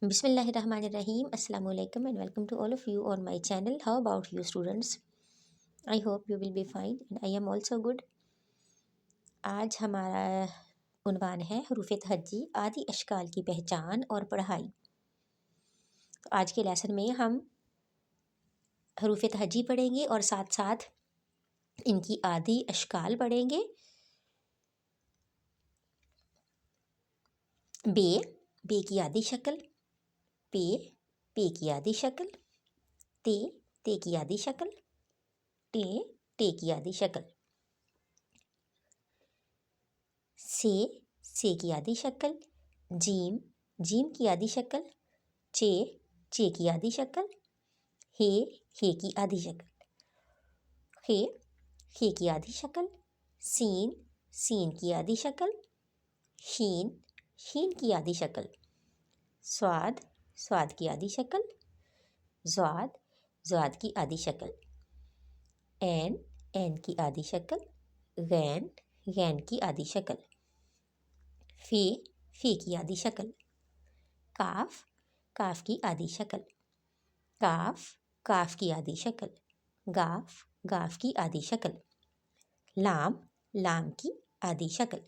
بسم اللہ الرحمن الرحیم. السلام علیکم and welcome to all of you on my channel. How about you students? I hope you will be fine and I am also good. آج ہمارا عنوان ہے حروف تہجی آدی اشکال کی پہچان اور پڑھائی. آج کے لیسن میں ہم حروف تہجی پڑھیں گے اور ساتھ ساتھ ان کی آدی اشکال پڑھیں گے. بے کی آدی شکل، پے کی آدھی شکل، تے کی آدھی شکل، ٹے کی آدھی شکل، سے کی آدھی شکل، جیم کی آدھی شکل، چے کی آدھی شکل، ہے کی آدھی شکل، خے کی آدھی شکل، سین کی آدھی شکل، شین کی آدھی شکل، سواد کی آدھی شکل، زواد کی آدھی شکل، این کی آدھی شکل، غین کی آدھی شکل، فے کی آدھی شکل، کاف کی آدھی شکل، کاف کی آدھی شکل، گاف کی آدھی شکل، لام کی آدھی شکل،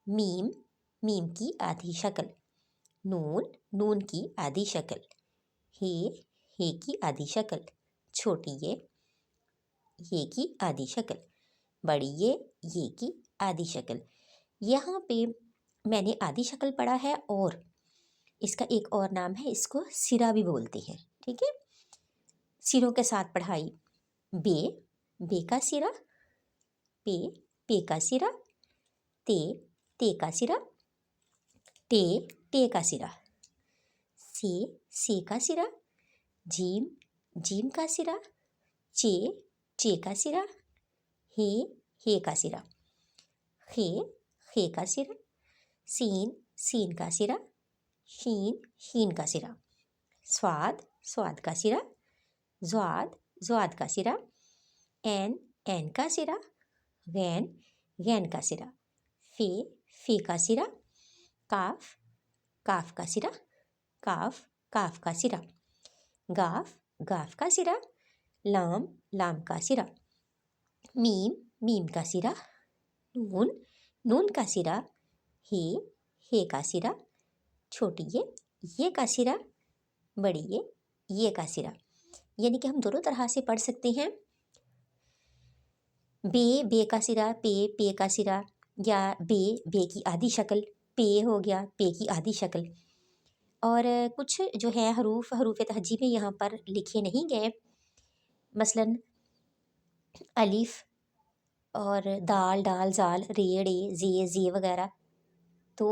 میم کی آدھی شکل، نون کی آدھی شکل، ہے کی آدھی شکل، چھوٹی یہ کی آدھی شکل، بڑی یہ کی آدھی شکل. یہاں پہ میں نے آدھی شکل پڑھا ہے اور اس کا ایک اور نام ہے، اس کو سرا بھی بولتے ہیں. ٹھیک ہے، سروں کے ساتھ پڑھائی. بے کا سرا، پے کا سرا، تے کا سرا، ٹے کا سرا، سے کا سرا، جیم کا سرا، چے کا سرا، ہے کا سرا، خے کا سرا، سین کا سرا، شین کا سرا، سواد کا سرا، زواد کا سرا، این کا سرا، غین کا سرا، فے کا سرا، کاف کا سرا، کاف کا سرا، گاف کا سرا، لام کا سرا، میم کا سرا، نون کا سرا، ہے کا سرا، چھوٹی یہ کا سرا، بڑی یہ کا سرا. یعنی کہ ہم دونوں طرح سے پڑھ سکتے ہیں. بے کا سرا، پے کا سرا، یا بے کی آدھی شکل، پے ہو گیا پے کی آدھی شکل. اور کچھ جو ہے حروف تہجی میں یہاں پر لکھے نہیں گئے، مثلا الف اور ڈال زال رے زے وغیرہ. تو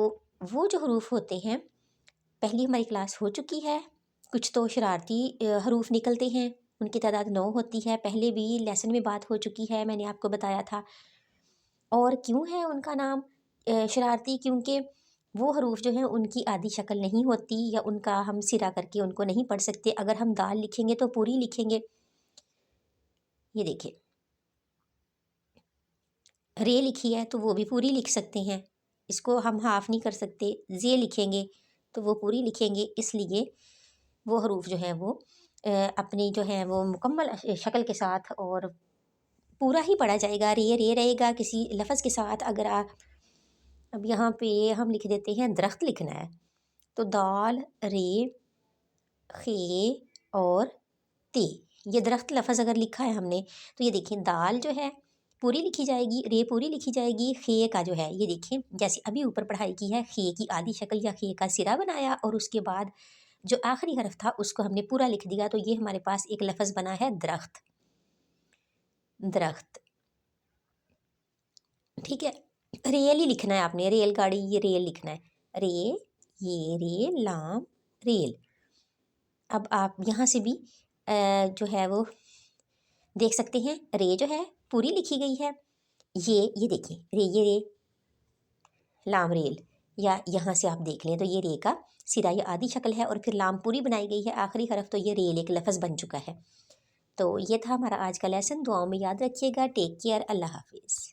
وہ جو حروف ہوتے ہیں، پہلی ہماری کلاس ہو چکی ہے. کچھ تو شرارتی حروف نکلتے ہیں، ان کی تعداد 9 ہوتی ہے. پہلے بھی لیسن میں بات ہو چکی ہے، میں نے آپ کو بتایا تھا. اور کیوں ہے ان کا نام شرارتی؟ کیونکہ وہ حروف جو ہیں ان کی آدھی شکل نہیں ہوتی، یا ان کا ہم سرا کر کے ان کو نہیں پڑھ سکتے. اگر ہم دال لکھیں گے تو پوری لکھیں گے. یہ دیکھیں، رے لکھی ہے تو وہ بھی پوری لکھ سکتے ہیں، اس کو ہم ہاف نہیں کر سکتے. زے لکھیں گے تو وہ پوری لکھیں گے. اس لیے وہ حروف جو ہیں وہ اپنی جو ہیں وہ مکمل شکل کے ساتھ اور پورا ہی پڑھا جائے گا. رے رہے گا کسی لفظ کے ساتھ. اگر اب یہاں پہ ہم لکھ دیتے ہیں درخت لکھنا ہے، تو دال رے خے اور تے، یہ درخت لفظ اگر لکھا ہے ہم نے، تو یہ دیکھیں دال جو ہے پوری لکھی جائے گی، رے پوری لکھی جائے گی. خے کا جو ہے یہ دیکھیں جیسے ابھی اوپر پڑھائی کی ہے، خے کی آدھی شکل یا خے کا سرا بنایا، اور اس کے بعد جو آخری حرف تھا اس کو ہم نے پورا لکھ دیا. تو یہ ہمارے پاس ایک لفظ بنا ہے درخت. ٹھیک ہے، ریل ہی لکھنا ہے آپ نے، ریل گاڑی یہ ریل لکھنا ہے، رے لام ریل. اب آپ یہاں سے بھی جو ہے وہ دیکھ سکتے ہیں، رے جو ہے پوری لکھی گئی ہے. یہ دیکھیں رے لام ریل، یا یہاں سے آپ دیکھ لیں تو یہ رے کا سرا یا آدھی شکل ہے، اور پھر لام پوری بنائی گئی ہے آخری حرف. تو یہ ریل ایک لفظ بن چکا ہے. تو یہ تھا ہمارا آج کا لیسن. دعاؤں میں یاد رکھیے گا. Take care. اللہ حافظ.